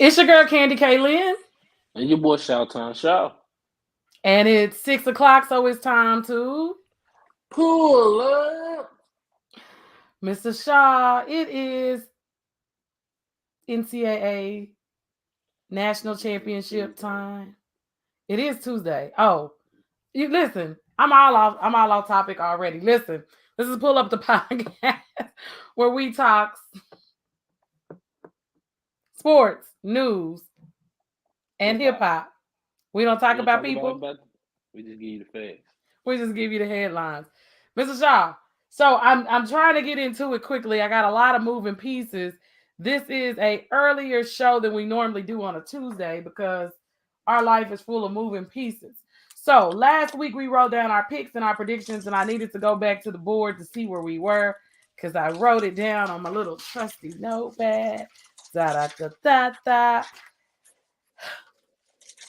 It's your girl Candy K. Lynn, And your boy Showtime Shaw. and it's 6 o'clock, so it's time to Pull up. Mr. Shaw. It is NCAA National Championship time. It is Tuesday. Oh, you listen. I'm all off. I'm all off topic already. Listen, this is Pull Up the Podcast where we talk sports, news, and Hip hip hop. hop. We don't We talk don't about talk about people. about we just give you the facts. We just give you the headlines. Mr. Shaw. So I'm trying to get into it quickly. I got a lot of moving pieces. This is a earlier show than we normally do on a Tuesday because our life is full of moving pieces. So last week we wrote down our picks and our predictions, and I needed to go back to the board to see where we were because I wrote it down on my little trusty notepad. Da da da da da.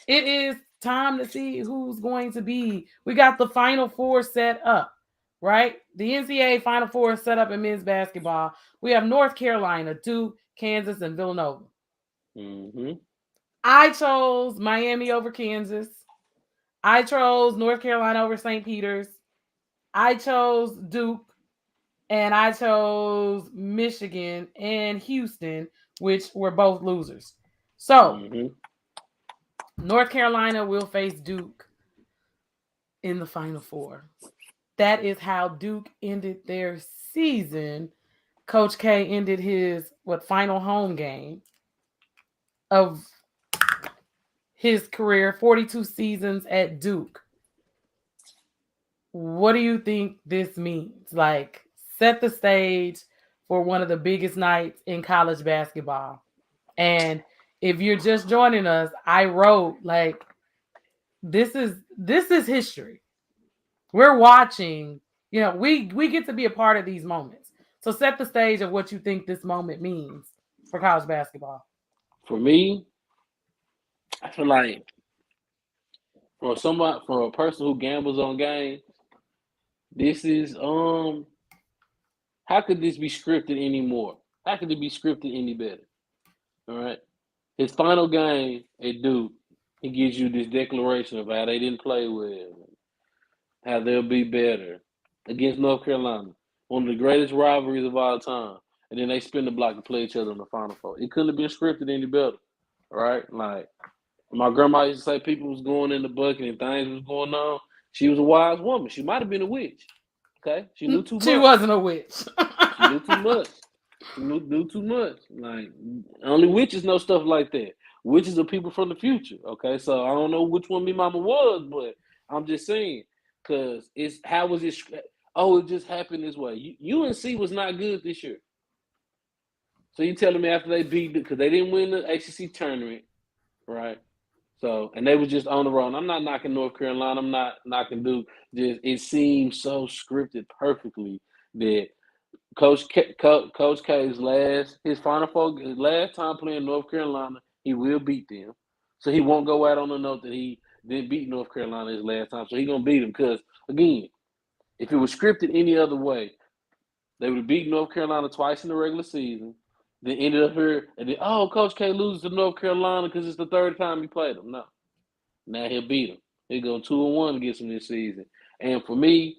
It is time to see who's going to be. We got the Final Four set up, right? The NCAA Final Four is set up in men's basketball. We have North Carolina, Duke, Kansas, and Villanova. Mm-hmm. I chose Miami over Kansas. I chose North Carolina over St. Peter's. I chose Duke. And I chose Michigan and Houston, which were both losers. So, Mm-hmm. North Carolina will face Duke in the Final Four. That is how Duke ended their season. Coach K ended his final home game of his career, 42 seasons at Duke. What do you think this means? Like, set the stage for one of the biggest nights in college basketball. And if you're just joining us, I wrote like this is history. We're watching, we get to be a part of these moments. So set the stage of what you think this moment means for college basketball. For me, I feel like for a person who gambles on games, this is how could this be scripted anymore? How could it be scripted any better? All right. His final game at Duke, he gives you this declaration of how they didn't play well, how they'll be better against North Carolina, one of the greatest rivalries of all time. And then they spin the block to play each other in the Final Four. It couldn't have been scripted any better, right? Like my grandma used to say, people was going in the bucket and things was going on. She was a wise woman. She might have been a witch. Okay, she knew too She much. wasn't a witch. She knew too much. She knew too much. Like only witches know stuff like that. Witches are people from the future. Okay, so I don't know which one me mama was, but I'm just saying because it's how was it? Oh, it just happened this way. UNC was not good this year. So you telling me after they beat because they didn't win the ACC tournament, right? So and they were just on the road. I'm not knocking North Carolina. I'm not knocking Duke. Just it seems so scripted perfectly that Coach K's his Final Four, his last time playing North Carolina, he will beat them. So he won't go out on the note that he didn't beat North Carolina his last time. So he's gonna beat them because again, if it was scripted any other way, they would have beat North Carolina twice in the regular season. Then ended up here and then Coach K loses to North Carolina because it's the third time he played them. No, now he'll beat them. He'll go 2-1 against them this season. And for me,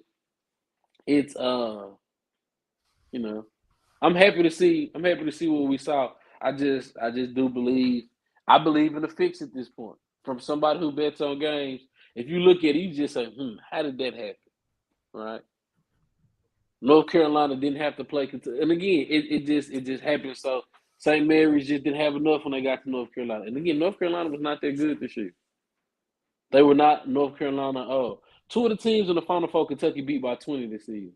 it's you know, I'm happy to see. I'm happy to see what we saw. I just do believe. I believe in the fix at this point. From somebody who bets on games, if you look at it, you just say, how did that happen? Right? North Carolina didn't have to play, and again, it just happened. So St. Mary's just didn't have enough when they got to North Carolina. And again, North Carolina was not that good this year. They were not North Carolina. Oh, two of the teams in the Final Four, Kentucky beat by 20 this season.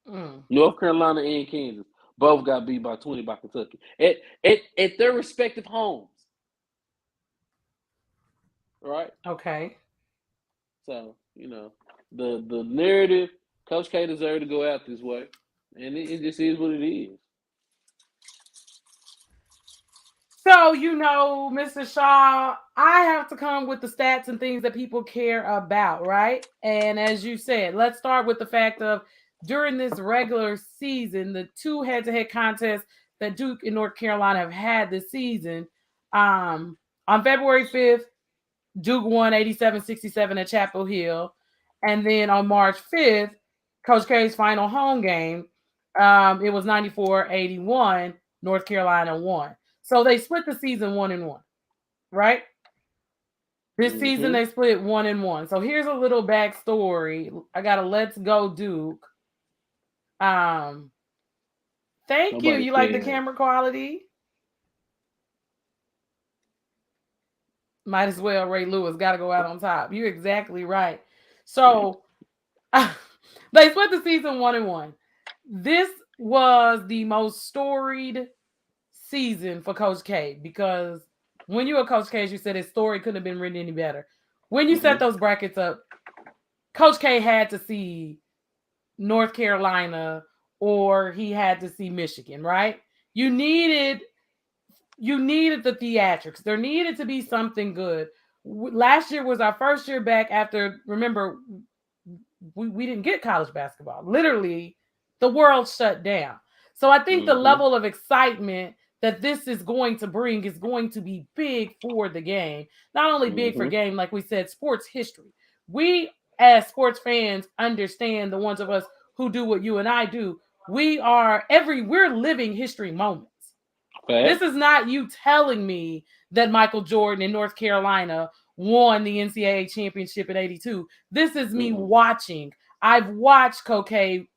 Mm. North Carolina and Kansas both got beat by 20 by Kentucky at their respective homes. Right? Okay. So, the narrative, Coach K deserved to go out this way. And it just is what it is. So, Mr. Shaw, I have to come with the stats and things that people care about, right? And as you said, let's start with the fact of during this regular season, the two head-to-head contests that Duke and North Carolina have had this season. On February 5th, Duke won 87-67 at Chapel Hill. And then on March 5th, Coach K's final home game, it was 94-81. North Carolina won. So they split the season 1-1, right? This season they split 1-1. So here's a little backstory. I got a Let's Go Duke. Thank you. You like the camera quality? Might as well. Ray Lewis got to go out on top. You're exactly right. So they split the season 1-1. This was the most storied season for Coach K because when you were Coach K, as you said, his story couldn't have been written any better. When you set those brackets up, Coach K had to see North Carolina or he had to see Michigan, right? You needed the theatrics. There needed to be something good. Last year was our first year back after, remember, we didn't get college basketball. Literally, the world shut down. So I think the level of excitement that this is going to bring is going to be big for the game. Not only big for game, like we said, sports history. We, as sports fans, understand the ones of us who do what you and I do. We're living history moments. Okay. This is not you telling me that Michael Jordan in North Carolina won the NCAA Championship in 82. This is me watching. I've watched Coach K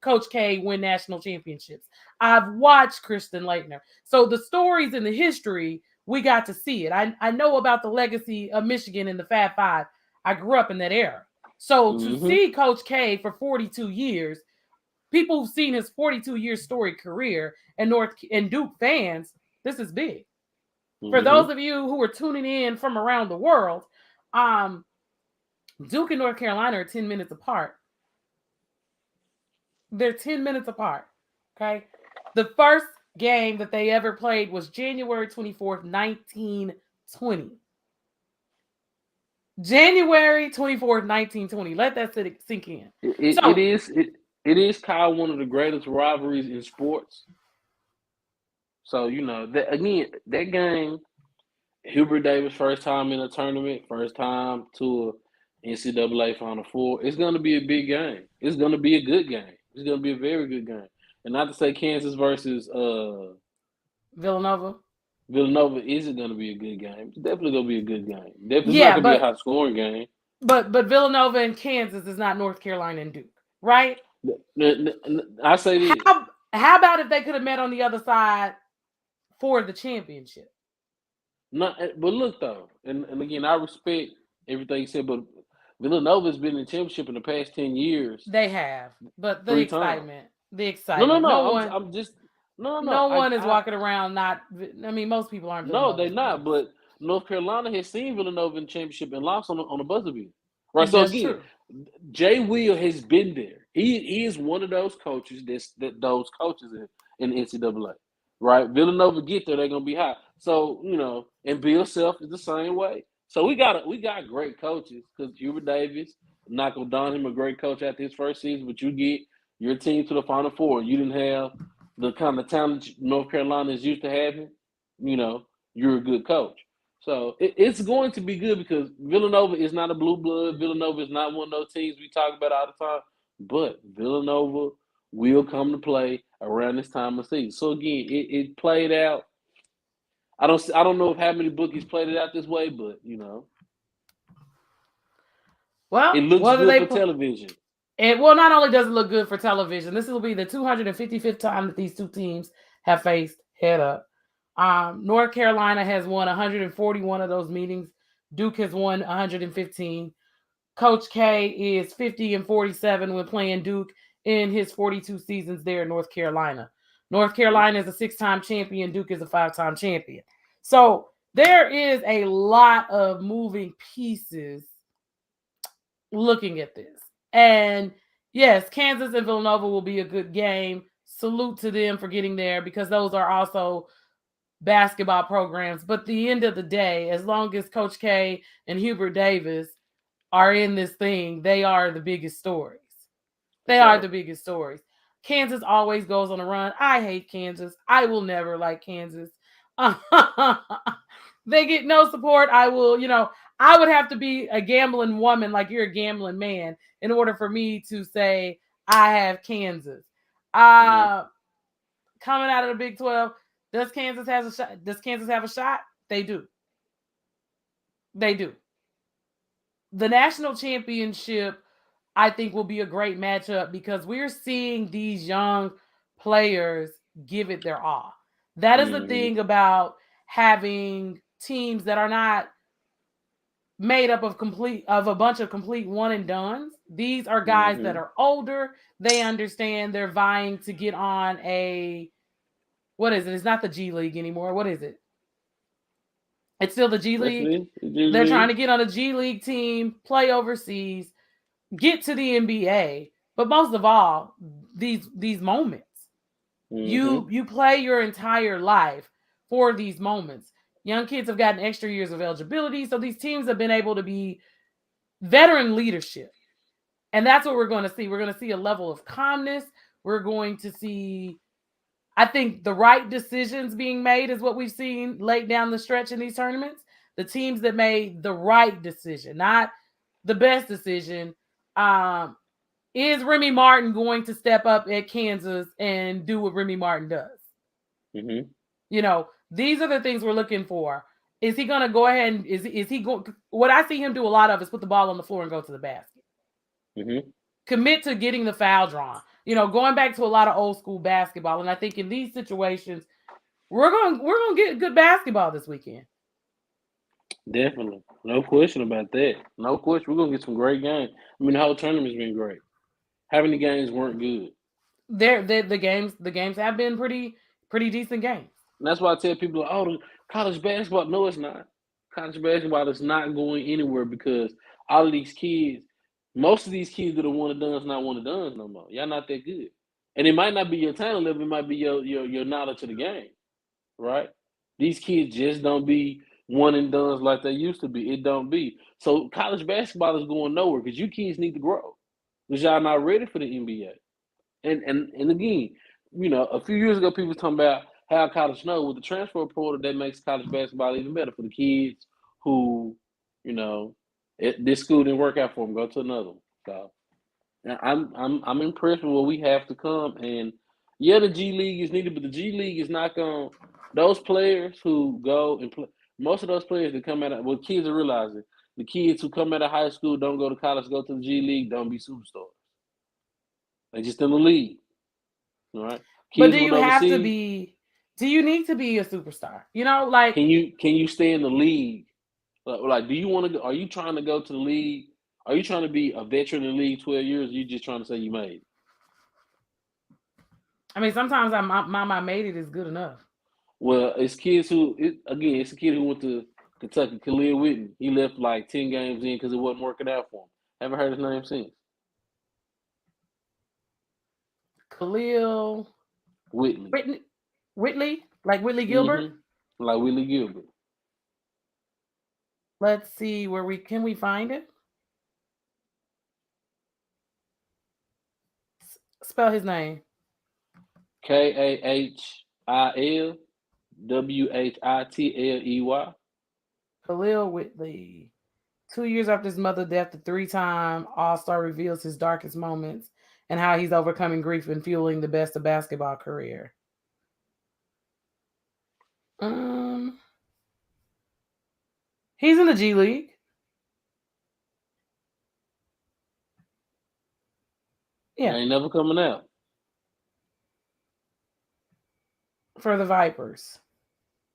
win national championships. I've watched Kristen Leitner. So the stories and the history, we got to see it. I know about the legacy of Michigan in the Fab Five. I grew up in that era. So to see Coach K for 42 years, people who've seen his 42-year storied career and Duke fans, this is big. For those of you who are tuning in from around the world, Duke and North Carolina are 10 minutes apart. They're 10 minutes apart, okay? The first game that they ever played was January 24th, 1920. January 24th, 1920. Let that sink in. It is kind of one of the greatest rivalries in sports. So, that game, Hubert Davis, first time in a tournament, first time to an NCAA Final Four. It's going to be a big game. It's going to be a good game. It's going to be a very good game. And not to say Kansas versus Villanova. Villanova isn't going to be a good game. It's definitely going to be a good game. It's not going to be a high-scoring game. But Villanova and Kansas is not North Carolina and Duke, right? I say this. How about if they could have met on the other side for the championship? But look, though, and again, I respect everything you said, but Villanova's been in the championship in the past 10 years. They have, but the excitement. No. No one is walking around not. I mean, most people aren't. No, they're not. But North Carolina has seen Villanova in the championship and lost on the buzzer beater. Right. So again, Jay Will has been there. He is one of those coaches those coaches in the NCAA. Right. Villanova get there, they're gonna be hot. So and Bill Self is the same way. So we got great coaches because Hubert Davis, not gonna don him a great coach after his first season, but you get your team to the Final Four. You didn't have the kind of talent North Carolina is used to having. You're a good coach. So it's going to be good because Villanova is not a blue blood. Villanova is not one of those teams we talk about all the time. But Villanova will come to play around this time of season. So again, it played out. I don't know if how many bookies played it out this way, but well, it looks good for television. Not only does it look good for television, this will be the 255th time that these two teams have faced head up. North Carolina has won 141 of those meetings. Duke has won 115. Coach K is 50-47 when playing Duke in his 42 seasons there in North Carolina. North Carolina is a 6-time champion. Duke is a 5-time champion. So there is a lot of moving pieces looking at this. And yes, Kansas and Villanova will be a good game. Salute to them for getting there because those are also basketball programs. But at the end of the day, as long as Coach K and Hubert Davis are in this thing, they are the biggest stories. They are the biggest stories. Kansas always goes on a run. I hate Kansas. I will never like Kansas. They get no support. I will, I would have to be a gambling woman like you're a gambling man in order for me to say I have Kansas. Mm-hmm. Coming out of the Big 12, does Kansas have a shot? Does Kansas have a shot? They do. They do. The national championship, I think, will be a great matchup because we're seeing these young players give it their all. That is the Mm-hmm. thing about having teams that are not made up of a bunch of complete one and dones. These are guys that Mm-hmm. are older. They understand they're vying to get on a what is it? It's not the G League anymore. What is it? It's still the G That's League. it. G They're trying to League. get on a G League team, play overseas, get to the NBA. But most of all, these moments. Mm-hmm. You play your entire life for these moments. Young kids have gotten extra years of eligibility, so these teams have been able to be veteran leadership. And that's what we're going to see. We're going to see a level of calmness. We're going to see, I think, the right decisions being made is what we've seen late down the stretch in these tournaments. The teams that made the right decision, not the best decision. Is Remy Martin going to step up at Kansas and do what Remy Martin does? Mm-hmm. These are the things we're looking for. Is he going to go ahead and is he going? What I see him do a lot of is put the ball on the floor and go to the basket. Mm-hmm. Commit to getting the foul drawn. Going back to a lot of old school basketball, and I think in these situations, we're going to get good basketball this weekend. Definitely. No question about that. No question. We're gonna get some great games. I mean, the whole tournament's been great. How many games weren't good? The games have been pretty decent games. And that's why I tell people, oh, the college basketball. No, it's not. College basketball is not going anywhere because all of these kids, most of these kids that are one and done not one and done no more. Y'all not that good. And it might not be your talent level, it might be your knowledge of the game, right? These kids just don't be one and done like they used to be. It don't be. So college basketball is going nowhere because you kids need to grow. Because y'all not ready for the NBA. And again, a few years ago, people was talking about how college know with the transfer portal that makes college basketball even better for the kids who, this school didn't work out for them. Go to another one. So I'm impressed with what we have to come. And yeah, the G League is needed, but the G League is not going. Those players who go and play, most of those players that come out of kids are realizing the kids who come out of high school don't go to college, go to the G League, don't be superstars. They just in the league. All right. But Kids went overseas. do you need to be a superstar? Can you stay in the league? Like, do you want to go? Are you trying to go to the league? Are you trying to be a veteran in the league 12 years? Or are you just trying to say you made it? I mean, sometimes my made it is good enough. Well, it's kids it's a kid who went to Kentucky, Khalil Whitney. He left like 10 games in because it wasn't working out for him. Haven't heard his name since. Khalil Whitney. Whitley, like Whitley Gilbert. Mm-hmm. Like Willie Gilbert. Let's see where we find it. Spell his name. KAHILWHITLEY. Khalil Whitley. 2 years after his mother's death, the three-time All-Star reveals his darkest moments and how he's overcoming grief and fueling the best of basketball career. He's in the G League. Yeah. Ain't never coming out. For the Vipers.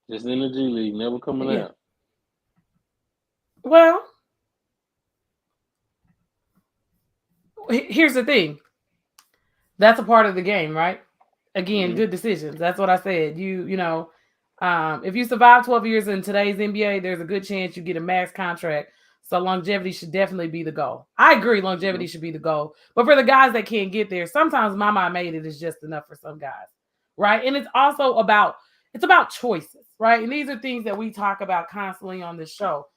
Just in the G League, never coming Yeah. out. Well, here's the thing. That's a part of the game, right? Again, good decisions. That's what I said. If you survive 12 years in today's NBA, there's a good chance you get a max contract. So longevity should definitely be the goal. I agree, longevity should be the goal. But for the guys that can't get there, sometimes mama made it is just enough for some guys, right? And it's also about choices, right? And these are things that we talk about constantly on this show.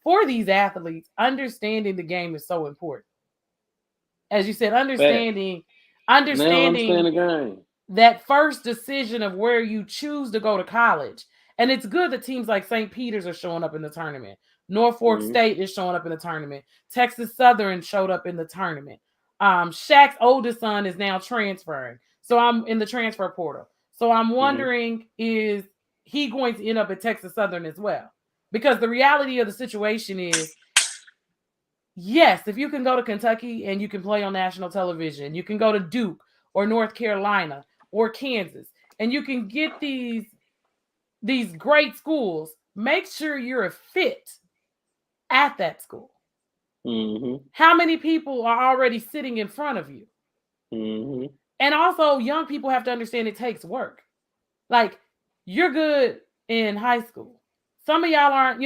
For these athletes, understanding the game is so important. As you said, understanding And they don't understand understanding the game. that first decision of where you choose to go to college. And it's good that teams like St. Peter's are showing up in the tournament. Norfolk Mm-hmm. State is showing up in the tournament. Texas Southern showed up in the tournament. Shaq's oldest son is now transferring. So I'm in the transfer portal. So I'm Mm-hmm. wondering, is he going to end up at Texas Southern as well? Because the reality of the situation is, yes, if you can go to Kentucky and you can play on national television, you can go to Duke or North Carolina or Kansas, and you can get these great schools. Make sure you're a fit at that school. Mm-hmm. How many people are already sitting in front of you? Mm-hmm. And also, young people have to understand it takes work. Like, you're good in high school. Some of y'all aren't,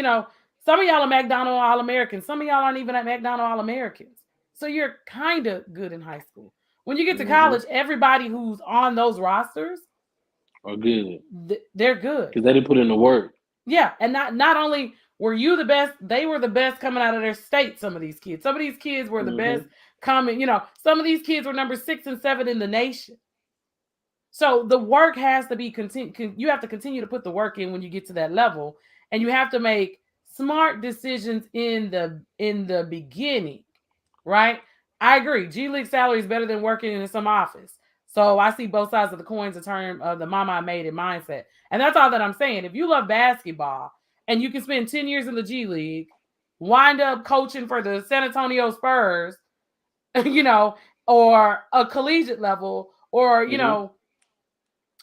some of y'all are McDonald All Americans. Some of y'all aren't even at McDonald All Americans. So you're kind of good in high school. When you get to Mm-hmm. college, everybody who's on those rosters, Are good. They're good. Because they didn't put in the work. Yeah, and not only were you the best, they were the best coming out of their state. Some of these kids were the best coming. Some of these kids were number 6 and 7 in the nation. So the work has to be continued. You have to continue to put the work in when you get to that level, and you have to make smart decisions in the beginning, right? I agree. G League salary is better than working in some office. So I see both sides of the coins in terms of the mama I made it mindset. And that's all that I'm saying. If you love basketball and you can spend 10 years in the G League, wind up coaching for the San Antonio Spurs, or a collegiate level, or,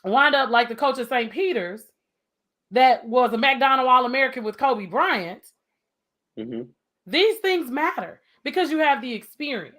wind up like the coach of St. Peter's that was a McDonald All-American with Kobe Bryant. Mm-hmm. These things matter because you have the experience.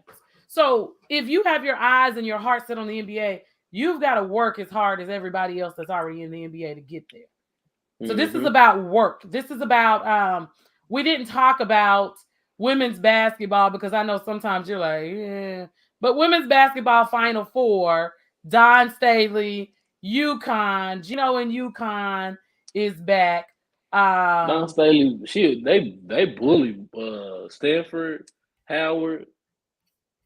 So if you have your eyes and your heart set on the NBA, you've got to work as hard as everybody else that's already in the NBA to get there. So this is about work. This is about, we didn't talk about women's basketball because I know sometimes you're like, yeah. But women's basketball Final Four, Dawn Staley, UConn, Gino and UConn is back. Dawn Staley, they bully Stanford, Howard.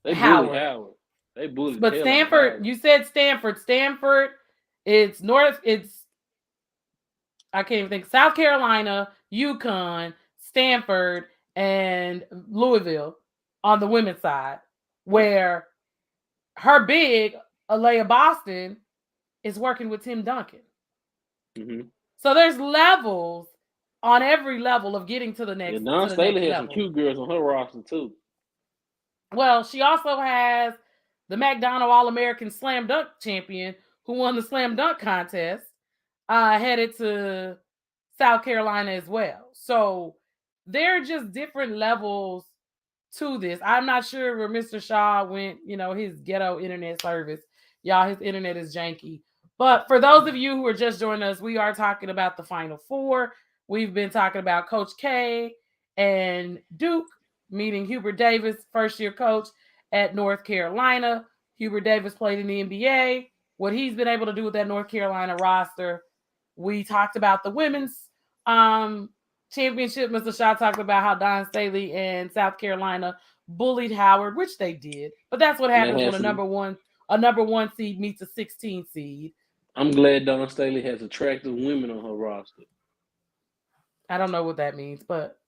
They bully Howard. They bully. But Stanford, you said Stanford. Stanford, it's I can't even think. South Carolina, UConn, Stanford, and Louisville on the women's side, where her big, Alea Boston, is working with Tim Duncan. Mm-hmm. So there's levels on every level of getting to the next. Yeah, Dawn Staley has some cute girls on her roster too. Well, she also has the McDonald All-American Slam Dunk champion who won the Slam Dunk contest, headed to South Carolina as well. So there are just different levels to this. I'm not sure where Mr. Shaw went, his ghetto internet service. Y'all, his internet is janky. But for those of you who are just joining us, we are talking about the Final Four. We've been talking about Coach K and Duke meeting Hubert Davis, first-year coach at North Carolina. Hubert Davis played in the NBA. What he's been able to do with that North Carolina roster. We talked about the women's championship. Mr. Shaw talked about how Dawn Staley and South Carolina bullied Howard, which they did. But that's what happens when a number one seed meets a 16 seed. I'm glad Dawn Staley has attractive women on her roster. I don't know what that means, but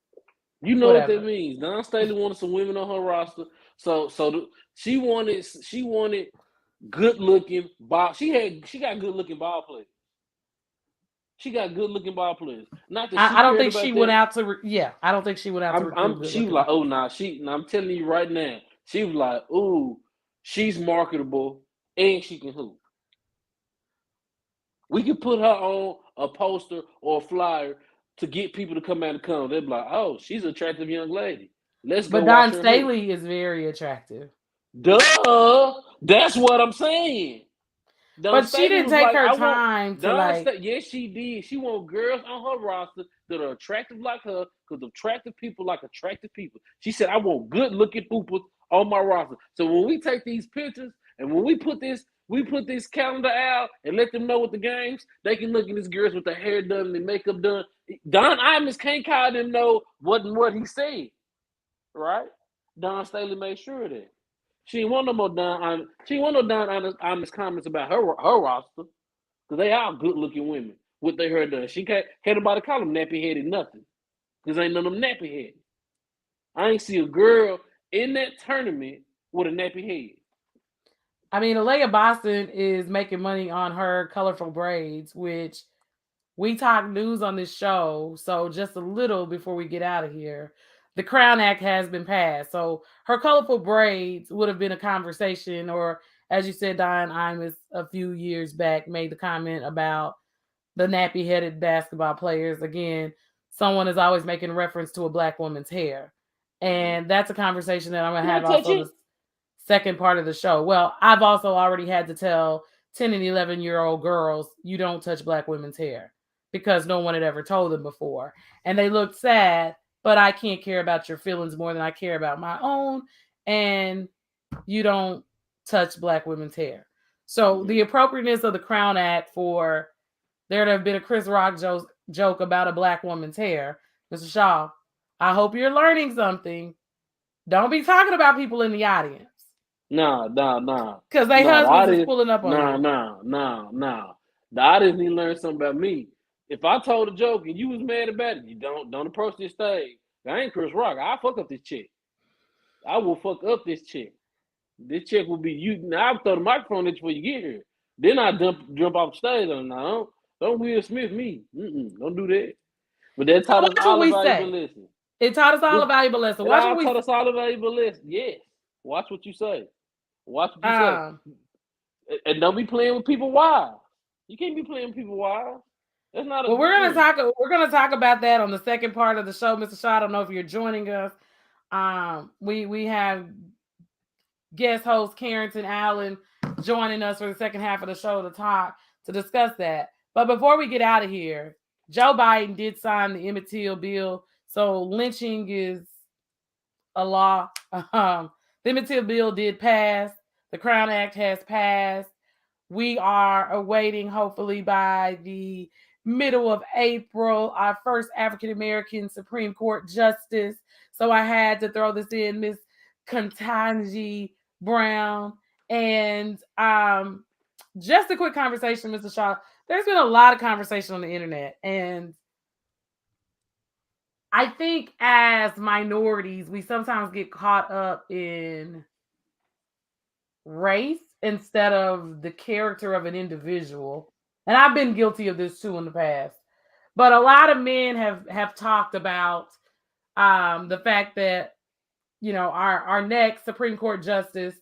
you know whatever. What that means. Dawn Staley wanted some women on her roster, so she wanted good looking ball. She got good looking ball players. She got good looking ball players. Not that I don't think she went out to. I don't think she went out to recruit. She was like, oh nah, I'm telling you right now, she was like, ooh, she's marketable and she can hoop. We could put her on a poster or a flyer to get people to come out and come. They'd be like, oh, she's an attractive young lady. Let's go. But Dawn Staley is very attractive. Duh. That's what I'm saying. But she didn't take her time to yes, she did. She want girls on her roster that are attractive like her, because attractive people like attractive people. She said, I want good looking hoopers on my roster. So when we take these pictures and when we put this calendar out and let them know what the games, they can look at these girls with their hair done and their makeup done. Don Imus can't call them know what he said. Right? Dawn Staley made sure of that. She ain't want no more she ain't want no honest comments about her roster. Because they are good looking women. What they heard done. She can't nobody call them nappy headed nothing. Because ain't none of them nappy headed. I ain't see a girl in that tournament with a nappy head. I mean, Alea Boston is making money on her colorful braids, which we talk news on this show. So just a little before we get out of here, the Crown Act has been passed. So her colorful braids would have been a conversation, or as you said, Diane Imus a few years back made the comment about the nappy-headed basketball players. Again, someone is always making reference to a black woman's hair. And that's a conversation that I'm going to have also the second part of the show. Well, I've also already had to tell 10 and 11-year-old girls, you don't touch black women's hair because no one had ever told them before. And they looked sad, but I can't care about your feelings more than I care about my own. And you don't touch black women's hair. So the appropriateness of the Crown Act for there to have been a Chris Rock joke about a black woman's hair. Mr. Shaw, I hope you're learning something. Don't be talking about people in the audience. Nah. Because they husbands is pulling up on you. Nah. The audience need to learn something about me. If I told a joke and you was mad about it, you don't approach this stage. I ain't Chris Rock. I'll fuck up this chick. I will fuck up this chick. This chick will be you. Now I'll throw the microphone at you before you get here. Then I jump off the stage. No, don't Will Smith me. Don't do that. But that taught us all a valuable lesson. It taught us all a valuable lesson. Taught us all a valuable lesson. Yes. Watch what you say. Watch what you say. And don't be playing with people wild. You can't be playing with people wild. That's not. Well, we're gonna talk about that on the second part of the show, Mr. Shaw. I don't know if you're joining us. We have guest host Carrington Allen joining us for the second half of the show to discuss that. But before we get out of here, Joe Biden did sign the Emmett Till bill, so lynching is a law. The Emmett Till bill did pass. The Crown Act has passed. We are awaiting, hopefully by the middle of April, our first African-American Supreme Court justice. So I had to throw this in, Miss Katanji Brown. And just a quick conversation, Mr. Shaw. There's been a lot of conversation on the internet. And I think as minorities, we sometimes get caught up in race instead of the character of an individual. And I've been guilty of this too in the past. But a lot of men have talked about the fact that, you know, our next Supreme Court justice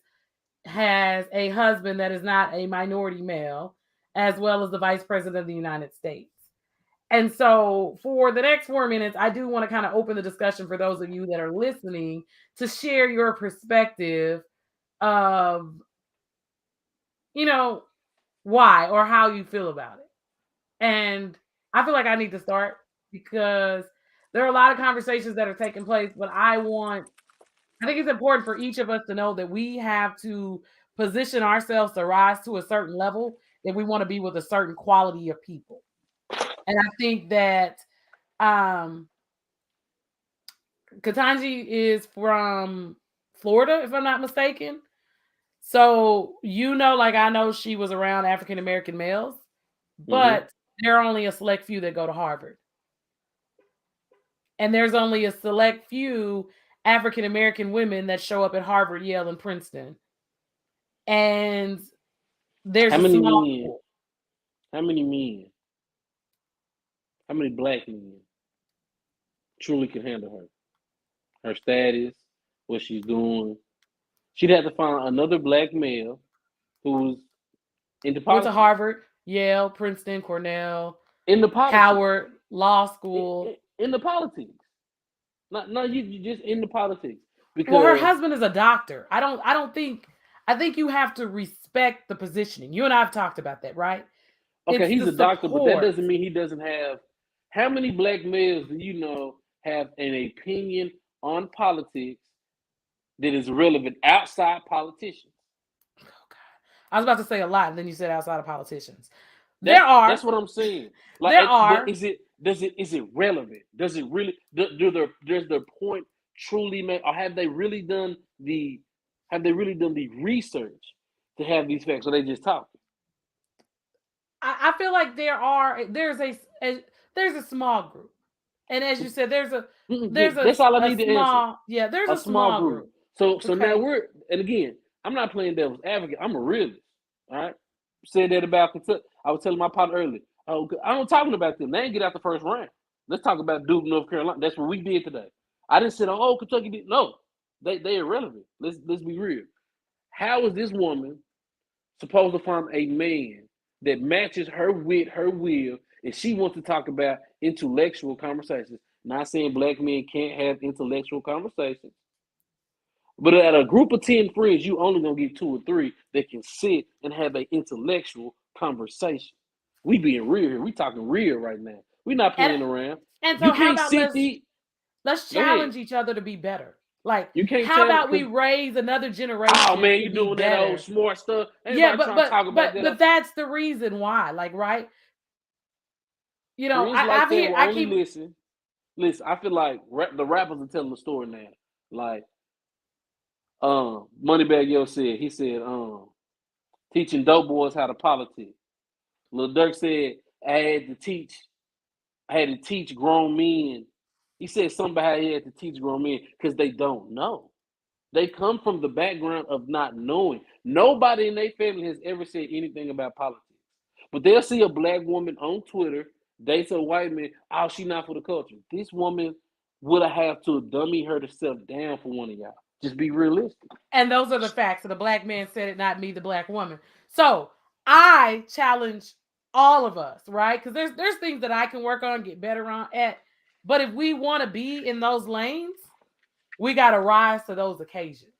has a husband that is not a minority male, as well as the Vice President of the United States. And so for the next 4 minutes, I do want to kind of open the discussion for those of you that are listening to share your perspective of, you know, why or how you feel about it. And I feel like I need to start because there are a lot of conversations that are taking place, but I think it's important for each of us to know that we have to position ourselves to rise to a certain level if we want to be with a certain quality of people. And I think that Katanji is from Florida, if I'm not mistaken. So, you know, like I know she was around African-American males, but there are only a select few that go to Harvard. And there's only a select few African-American women that show up at Harvard, Yale, and Princeton. And there's How many men? How many black men truly can handle her? Her status, what she's doing. She'd have to find another black male who's into politics. Went to Harvard, Yale, Princeton, Cornell, in the politics. Howard, law school. In the politics. No, you just in the politics. Because well, her husband is a doctor. I think you have to respect the positioning. You and I have talked about that, right? Okay, he's a doctor, but that doesn't mean he doesn't have. How many black males do you know have an opinion on politics that is relevant outside politicians? Oh God, I was about to say a lot, and then you said outside of politicians. That's what I'm saying. Like, there are. Is it relevant? Does it really? Does their point truly make? Or have they really done the Have they really done the research to have these facts, or they just talking? I feel like there's a small group, and as you said, there's That's all I a need to answer. small there's A a small small group. group. So now Okay. and again, I'm not playing devil's advocate. I'm a realist. All right. Said that about Kentucky. I was telling my partner earlier. Oh, I don't talking about them. They ain't get out the first round. Let's talk about Duke, North Carolina. That's what we did today. I didn't say, oh, Kentucky did. No, they irrelevant. Let's be real. How is this woman supposed to find a man that matches her with her will if she wants to talk about intellectual conversations? Not saying black men can't have intellectual conversations, but at a group of 10 friends, you only gonna get 2 or 3 that can sit and have an intellectual conversation. We being real here. We talking real right now. We not And playing around. so You how can't about sit the let's Go ahead. challenge each other to be better. Like, You can't how challenge about we because raise another oh generation man, to you be doing that old better? smart stuff. Ain't Yeah, nobody trying to talk about that. but that's the reason why. Like, right? You know, Friends like that will I only keep listen. Listen, I feel like the rappers are telling the story now. Like, Moneybagg Yo said, he said, teaching dope boys how to politic. Lil Durk said, I had to teach grown men. He said something about how he had to teach grown men because they don't know. They come from the background of not knowing. Nobody in their family has ever said anything about politics. But they'll see a black woman on Twitter, dates a white man, oh, she not for the culture. This woman would have to dummy herself down for one of y'all. Just be realistic. and those are the facts. So the black man said it, not me, the black woman. So I challenge all of us, right? Because there's things that I can work on, get better on at. But if we want to be in those lanes, we got to rise to those occasions.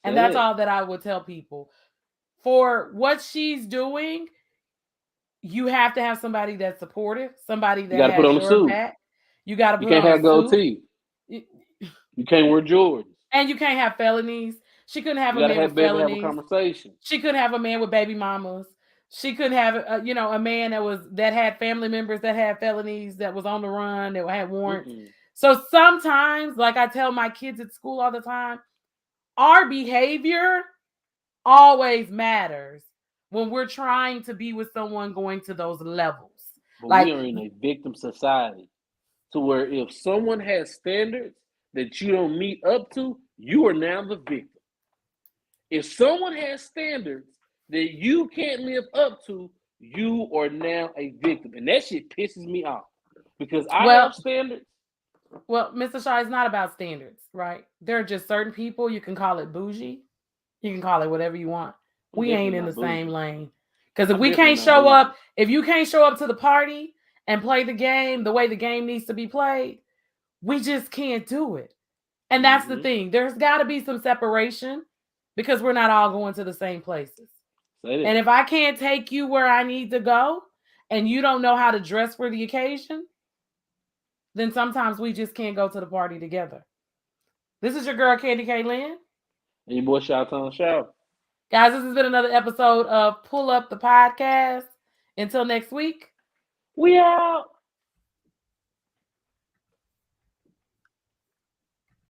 And Say that's that. all that I would tell people. For what she's doing, you have to have somebody that's supportive, somebody You that got to put has on a your suit. back. You got to You put can't on a have gold suit. teeth. You can't wear Jordans. And you can't have felonies. She couldn't have You a got to man with be able to have a felonies. conversation. She couldn't have a man with baby mamas. She couldn't have a man that had family members that had felonies, that was on the run, that had warrants. Mm-mm. So sometimes, like I tell my kids at school all the time, our behavior always matters when we're trying to be with someone going to those levels. But we Like, are in a victim society to where if someone has standards that you don't meet up to, you are now the victim. If someone has standards that you can't live up to, you are now a victim. And that shit pisses me off because I well, have standards. Mr. Shaw, it's not about standards, right? There are just certain people, you can call it bougie, you can call it whatever you want. I'm We ain't definitely in the not same bougie. lane. Because if I'm we definitely can't not show bougie. up, if you can't show up to the party and play the game the way the game needs to be played, we just can't do it. And that's the Mm-hmm. thing. There's got to be some separation because we're not all going to the same places. Say that. And if I can't take you where I need to go and you don't know how to dress for the occasion, then sometimes we just can't go to the party together. This is your girl, Candy K. Lynn. And your boy Shout on Shout. Guys, this has been another episode of Pull Up the Podcast. Until next week. We out.